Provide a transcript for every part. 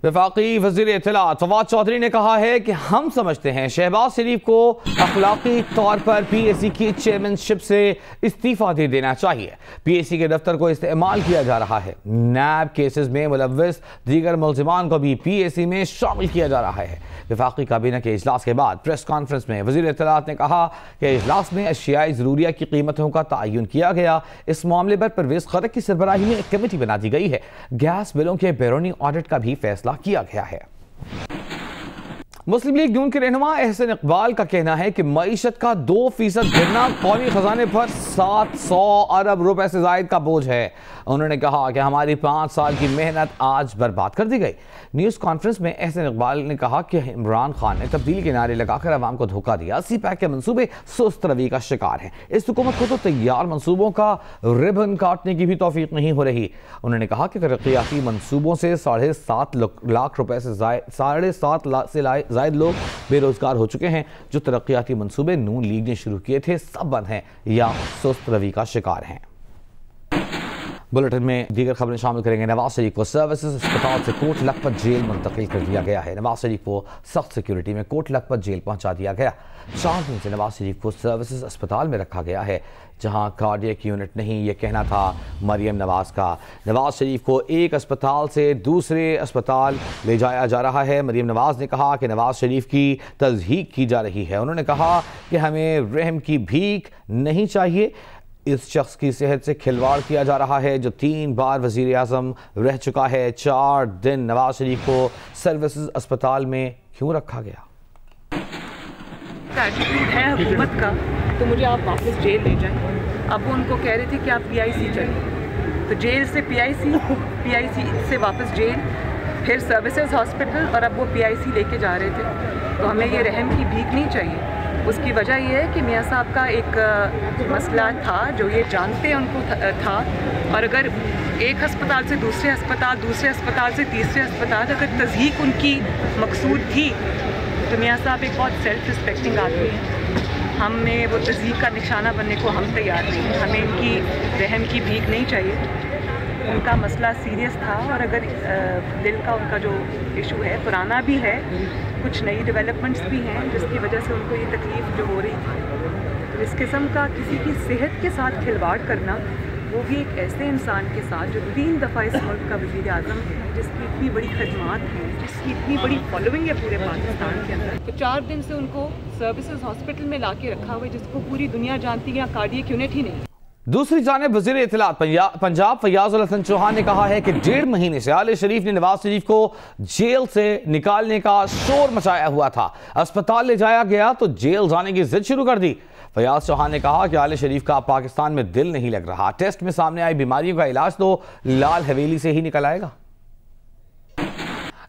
वफाकी वज़ीर इत्तलात फवाद चौधरी ने कहा है कि हम समझते हैं शहबाज शरीफ को अखलाकी तौर पर PAC की चेयरमैनशिप से इस्तीफा दे देना चाहिए। PAC के दफ्तर को इस्तेमाल किया जा रहा है। नैब केसेस में मुलव्विस दीगर मुल्ज़िमान को भी PAC में शामिल किया जा रहा है। वफाकी काबीना के इजलास के बाद प्रेस कॉन्फ्रेंस में वज़ीर इत्तलात ने कहा कि इजलास में अशियाई ज़रूरिया की कीमतों का तयन किया गया। इस मामले पर परवेज़ खरक की सरबराही में एक कमेटी बना दी गई है। गैस बिलों के बैरूनी ऑडिट का भी फैसला किया गया है। मुस्लिम लीग नून के रहनुमा एहसन इकबाल का कहना है कि मईशत का 2% गिरना कौमी खजाने पर 700 अरब रुपए से जायद का बोझ है। उन्होंने कहा कि हमारी 5 साल की मेहनत आज बर्बाद कर दी गई। न्यूज़ कॉन्फ्रेंस में एहसन इकबाल ने कहा कि इमरान खान ने तब्दीली के नारे लगाकर अवाम को धोखा दिया। CPAC के मंसूबे सुस्त रवि का शिकार हैं। इस हुकूमत को तो तैयार मंसूबों का रिबन काटने की भी तौफीक नहीं हो रही। उन्होंने कहा कि तरक्याती मंसूबों से 7.5 लाख रुपए से 7.5 लाख से जायद लोग बेरोजगार हो चुके हैं। जो तरक्याती मंसूबे नून लीग ने शुरू किए थे सब बंद हैं या सुस्त रवि का शिकार हैं। बुलेटिन में दीगर खबरें शामिल करेंगे। नवाज शरीफ को सर्विसेज अस्पताल से कोट लखपत जेल मुंतकिल कर दिया गया है। नवाज शरीफ को सख्त सिक्योरिटी में कोट लखपत जेल पहुंचा दिया गया। 4 दिन से नवाज शरीफ को सर्विसेज अस्पताल में रखा गया है, जहां कार्डियक यूनिट नहीं, ये कहना था मरियम नवाज का। नवाज शरीफ को एक अस्पताल से दूसरे अस्पताल ले जाया जा रहा है। मरियम नवाज ने कहा कि नवाज शरीफ की तज़हीक की जा रही है। उन्होंने कहा कि हमें रहम की भीख नहीं चाहिए। इस शख्स की सेहत से खिलवाड़ किया जा रहा है जो 3 बार वज़ीर आज़म रह चुका है। 4 दिन नवाज शरीफ को सर्विसेज अस्पताल में क्यों रखा गया? है हुकूमत का तो मुझे आप वापस जेल ले जाएं। अब वो उनको कह रहे थे कि आप PIC चलिए, तो जेल से PIC से वापस जेल, फिर सर्विसेज हॉस्पिटल, और अब वो PIC लेके जा रहे थे। तो हमें ये रहम की भीख नहीं चाहिए। उसकी वजह यह है कि मियाँ साहब का एक मसला था जो ये जानते हैं उनको था, और अगर एक अस्पताल से दूसरे अस्पताल, दूसरे अस्पताल से तीसरे अस्पताल, अगर तज़हीक उनकी मकसूद थी तो मियाँ साहब एक बहुत सेल्फ रिस्पेक्टिंग आदमी हैं। हमें वो तज़हीक का निशाना बनने को हम तैयार नहीं हैं। हमें इनकी रहम की भीख नहीं चाहिए। उनका मसला सीरियस था, और अगर दिल का उनका जो इशू है पुराना भी है, कुछ नई डेवलपमेंट्स भी हैं जिसकी वजह से उनको ये तकलीफ़ जो हो रही थी। तो इस किस्म का किसी की सेहत के साथ खिलवाड़ करना, वो भी एक ऐसे इंसान के साथ जो 3 दफ़ा इस मुल्क का वज़ीर आज़म है, जिसकी इतनी बड़ी खदमात हैं, जिसकी इतनी बड़ी फॉलोइंग है पूरे पाकिस्तान के अंदर। तो 4 दिन से उनको सर्विसेज हॉस्पिटल में ला के रखा हुआ है, जिसको पूरी दुनिया जानती है, कार्डियक यूनिट ही नहीं। दूसरी जानिब वज़ीर इत्तलात पंजाब फयाज़ उल हसन चौहान ने कहा है कि 1.5 महीने से आले शरीफ ने नवाज शरीफ को जेल से निकालने का शोर मचाया हुआ था। अस्पताल ले जाया गया तो जेल जाने की जिद शुरू कर दी। फयाज़ चौहान ने कहा कि आले शरीफ का पाकिस्तान में दिल नहीं लग रहा। टेस्ट में सामने आई बीमारियों का इलाज तो लाल हवेली से ही निकल आएगा।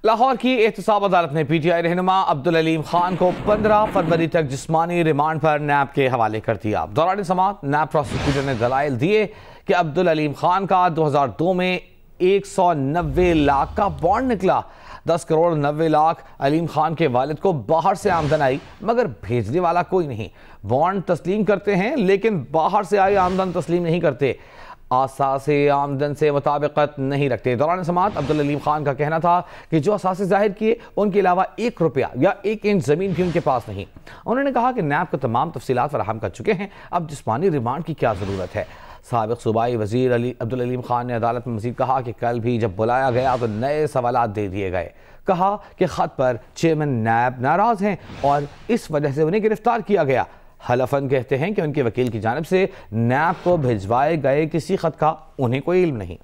लाहौर की एहतसाब अदालत ने PTI रहनुमा अब्दुल अलीम खान को 15 फरवरी तक जिस्मानी रिमांड पर नैब के हवाले कर दिया। दौरान समाअत नैब प्रोसिक्यूटर ने दलाइल दिए कि अब्दुल अलीम खान का 2002 में 190 लाख का बॉन्ड निकला। 10 करोड़ 90 लाख अलीम खान के वालिद को बाहर से आमदन आई, मगर भेजने वाला कोई नहीं। बॉन्ड तस्लीम करते हैं लेकिन बाहर से आई आमदन तस्लीम नहीं करते, आसासे आमदन से मुताबिकत नहीं रखते। दौरान समाअत अब्दुल अलीम खान का कहना था कि जो असासे जाहिर किए उनके अलावा 1 रुपया या 1 इंच ज़मीन भी उनके पास नहीं। उन्होंने कहा कि नैब को तमाम तफसीलात फराहम कर चुके हैं, अब जिस्मानी रिमांड की क्या ज़रूरत है। साबिक़ सूबाई वज़ीर अब्दुल अलीम खान ने अदालत में मज़ीद कहा कि कल भी जब बुलाया गया तो नए सवालात दे दिए गए। कहा कि ख़त पर चेयरमैन नैब नाराज़ हैं और इस वजह से उन्हें गिरफ्तार किया गया। हलफन कहते हैं कि उनके वकील की जानिब से नैब को भिजवाए गए किसी खत का उन्हें कोई इल्म नहीं।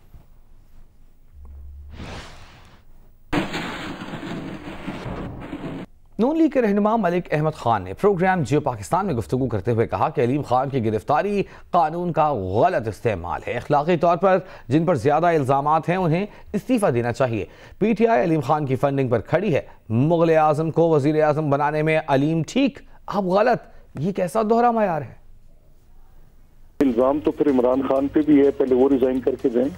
नून लीग के रहनुमा मलिक अहमद खान ने प्रोग्राम जियो पाकिस्तान में गुफ्तगू करते हुए कहा कि अलीम खान की गिरफ्तारी कानून का गलत इस्तेमाल है। अखलाकी तौर पर जिन पर ज्यादा इल्जामात हैं उन्हें इस्तीफा देना चाहिए। PTI अलीम खान की फंडिंग पर खड़ी है। मुगल आजम को वजीर आजम बनाने में अलीम ठीक, आप गलत, ये कैसा दोहरा मयार है? इल्जाम तो फिर इमरान खान पे भी है, पहले वो रिजाइन करके जाएं।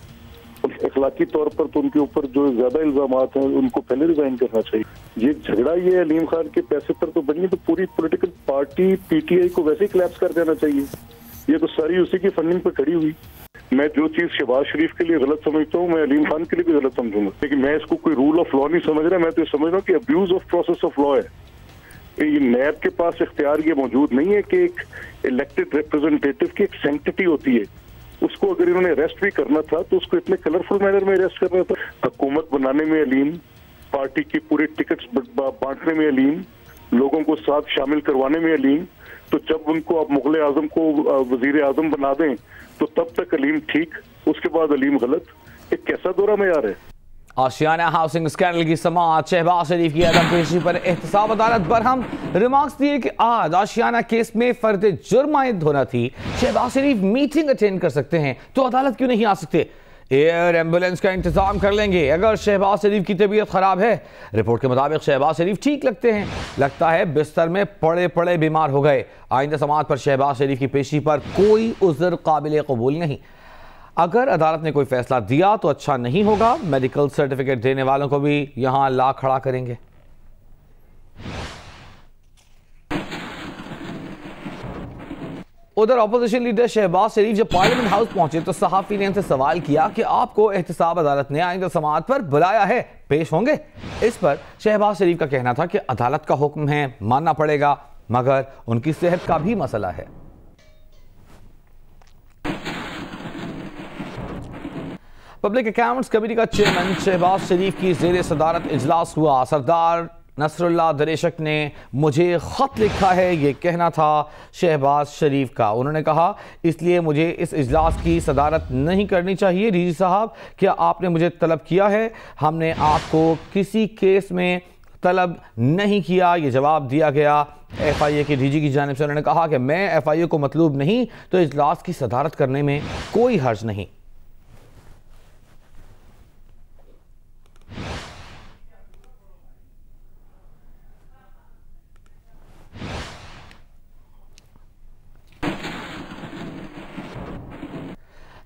अखलाकी तौर पर तो उनके ऊपर जो ज्यादा इल्जामात हैं उनको पहले रिजाइन करना चाहिए। ये झगड़ा ये अलीम खान के पैसे पर तो बनी, तो पूरी पॉलिटिकल पार्टी PTI को वैसे ही क्लैप्स कर देना चाहिए। ये तो सारी उसी की फंडिंग पर खड़ी हुई। मैं जो चीज शहबाज शरीफ के लिए गलत समझता हूँ मैं अलीम खान के लिए भी गलत समझूंगा, लेकिन मैं इसको कोई रूल ऑफ लॉ नहीं समझ रहा, मैं तो समझ रहा हूँ कि abuse of process of law है। ये नैब के पास इख्तियार ये मौजूद नहीं है कि एक इलेक्टेड रिप्रेजेंटेटिव की एक सैंक्टिटी होती है, उसको अगर इन्होंने अरेस्ट भी करना था तो उसको इतने कलरफुल मैनर में अरेस्ट करना था। हुकूमत बनाने में अलीम, पार्टी की पूरे टिकट्स बांटने में अलीम, लोगों को साथ शामिल करवाने में अलीम, तो जब उनको आप मुगल आजम को वजीर आजम बना दें तो तब तक अलीम ठीक, उसके बाद अलीम गलत। एक कैसा दौरा मयार है। आशियाना हाउसिंग स्कैंडल की समाअत, शहबाज शरीफ की अदम पेशी पर एहतसाब अदालत बरहम। रिमार्क्स दिए कि आज आशियाना केस में फर्द जुर्म आयद होना थी, शहबाज शरीफ मीटिंग अटेंड कर सकते हैं तो अदालत क्यों नहीं आ सकते? एयर एम्बुलेंस का इंतजाम कर लेंगे अगर शहबाज शरीफ की तबीयत खराब है। रिपोर्ट के मुताबिक शहबाज शरीफ ठीक लगते हैं, लगता है बिस्तर में पड़े पड़े बीमार हो गए। आइंदा समाअत पर शहबाज शरीफ की पेशी पर कोई उज़्र काबिल कबूल नहीं। अगर अदालत ने कोई फैसला दिया तो अच्छा नहीं होगा, मेडिकल सर्टिफिकेट देने वालों को भी यहां ला खड़ा करेंगे। उधर ऑपोजिशन लीडर शहबाज शरीफ जब पार्लियामेंट हाउस पहुंचे तो सहाफी ने उनसे सवाल किया कि आपको एहतसाब अदालत ने आइंदा समाअत पर बुलाया है, पेश होंगे? इस पर शहबाज शरीफ का कहना था कि अदालत का हुक्म है, मानना पड़ेगा, मगर उनकी सेहत का भी मसला है। पब्लिक अकाउंट्स कमेटी का चेयरमैन शहबाज शरीफ की ज़ेर सदारत इजलास हुआ। सरदार नसरुल्लाह दरेशक ने मुझे ख़त लिखा है, ये कहना था शहबाज शरीफ का। उन्होंने कहा इसलिए मुझे इस इजलास की सदारत नहीं करनी चाहिए। डीजी साहब, क्या आपने मुझे तलब किया है? हमने आपको किसी केस में तलब नहीं किया, ये जवाब दिया गया FIA के DG की जानिब से। उन्होंने कहा कि मैं FIA को मतलूब नहीं तो इजलास की सदारत करने में कोई हर्ज नहीं।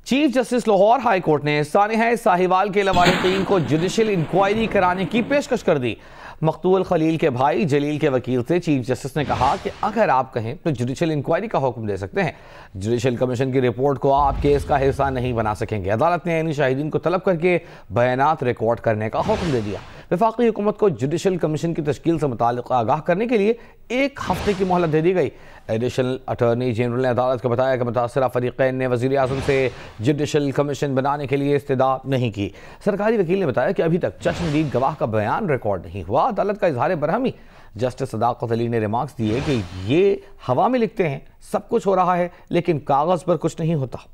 Chief justice Lahore high court ने सानिया साहिवाल के लवाहिकीन को जुडिशल इंक्वायरी कराने की पेशकश कर दी। मकतूल खलील के भाई जलील के वकील से चीफ जस्टिस ने कहा कि अगर आप कहें तो जुडिशल इंक्वायरी का हुक्म दे सकते हैं, जुडिशल कमीशन की रिपोर्ट को आप केस का हिस्सा नहीं बना सकेंगे। अदालत ने यानी शाहिदीन को तलब करके बयानात रिकॉर्ड करने का हुक्म दे दिया। वफाकी हुकूमत को जुडिशल कमीशन की तश्कील से मुताल्लिक़ आगाह करने के लिए 1 हफ्ते की मोहलत दे दी गई। एडिशनल अटॉर्नी जनरल ने अदालत को बताया कि मुतासरा फरीक़ैन ने वज़ीर आज़म से जुडिशल कमीशन बनाने के लिए इस्तदा नहीं की। सरकारी वकील ने बताया कि अभी तक चश्मदीद गवाह का बयान रिकॉर्ड नहीं हुआ। अदालत का इजहार बरहमी। जस्टिस सदाकत अली ने रिमार्क्स दिए कि ये हवा में लिखते हैं सब कुछ हो रहा है लेकिन कागज़ पर कुछ नहीं होता।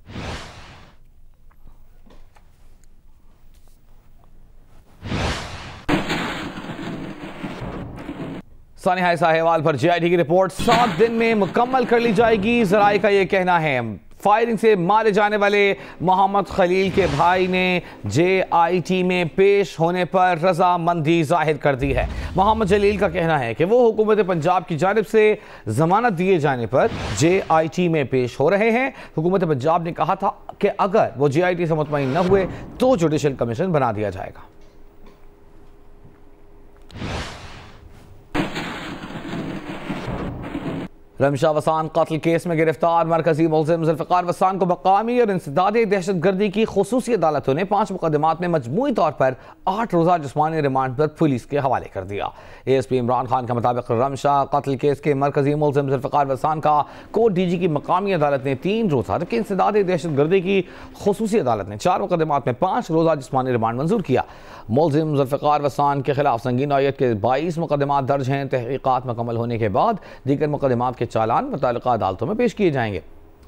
सानिया साहिवाल पर JIT की रिपोर्ट 7 दिन में मुकम्मल कर ली जाएगी। ज़राए का यह कहना है फायरिंग से मारे जाने वाले मोहम्मद खलील के भाई ने JIT में पेश होने पर रजामंदी जाहिर कर दी है। मोहम्मद जलील का कहना है कि वो हुकूमत पंजाब की जानिब से जमानत दिए जाने पर JIT में पेश हो रहे हैं। हुकूमत पंजाब ने कहा था कि अगर वो JIT से मुतमईन न हुए तो जुडिशल कमीशन बना दिया जाएगा। रमशा वसान कत्ल केस में गिरफ्तार मरकजी मुल्ज़िम जुल्फ़िकार वसान को मकामी और इंसदादी दहशतगर्दी की खुसूसी अदालतों ने 5 मुकदमात में मजमूई तौर पर 8 रोज़ा जिस्मानी रिमांड पर पुलिस के हवाले कर दिया। ASP इमरान खान के मुताबिक रमशा कत्ल केस के मरकजी मुल्ज़िम जुल्फ़िकार वसान का कोर्ट DG की मकामी अदालत ने 3 रोज़ा जबकि इंसदादी दहशतगर्दी की खुसूसी अदालत ने 4 मुकदमात में 5 रोज़ा जिस्मानी रिमांड मंजूर किया। मुल्ज़िम जुल्फ़िकार वसान के खिलाफ संगीन नौयत के 22 मुकदमात दर्ज हैं। तहक़ीक़ात मुकम्मल होने के बाद दीगर मुकदमात के चालान मुताल्लिक़ा अदालतों में पेश किए जाएंगे।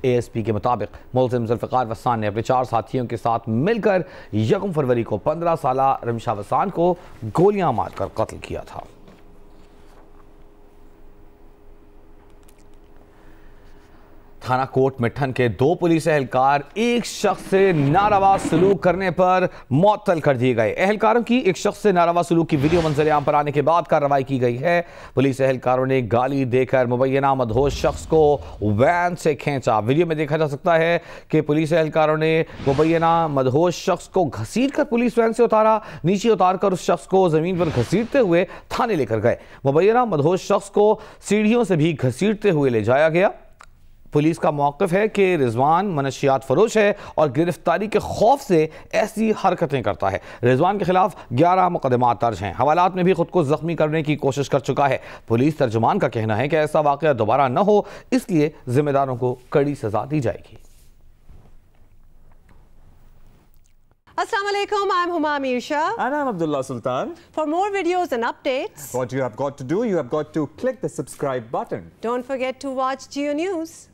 ASP के मुताबिक मुल्ज़िम जुल्फ़िकार वसान ने अपने 4 साथियों के साथ मिलकर 1 फरवरी को 15 साला रमशा वसान को गोलियां मारकर कत्ल किया था। थाना कोट मिठन के 2 पुलिस एहलकार एक शख्स से नारवा सलूक करने पर मुअत्तल कर दिए गए। एहलकारों की एक शख्स से नारवा सलूक की वीडियो मंजर आम पर आने के बाद कार्रवाई की गई है। पुलिस एहलकारों ने गाली देकर मुबैना मदहोश शख्स को वैन से खींचा। वीडियो में देखा जा सकता है कि पुलिस एहलकारों ने मुबैना मदहोश शख्स को घसीट कर पुलिस वैन से उतारा, नीचे उतार कर उस शख्स को जमीन पर घसीटते हुए थाने लेकर गए। मुबैना मदहोश शख्स को सीढ़ियों से भी घसीटते हुए ले जाया गया। पुलिस का मौक़िफ़ है कि रिजवान मनशियात फरोश है और गिरफ्तारी के खौफ से ऐसी हरकतें करता है। रिजवान के खिलाफ 11 मुकदमात दर्ज हैं। हवालात में भी खुद को जख्मी करने की कोशिश कर चुका है। पुलिस तर्जुमान का कहना है कि ऐसा वाक़या दोबारा न हो, इसलिए जिम्मेदारों को कड़ी सजा दी जाएगी। Assalamu alaikum, I'm Huma Amir Shah. And I'm Abdullah Sultan. For more videos and updates, What you have got to do, you have got to click the subscribe button. don't forget to watch Geo News.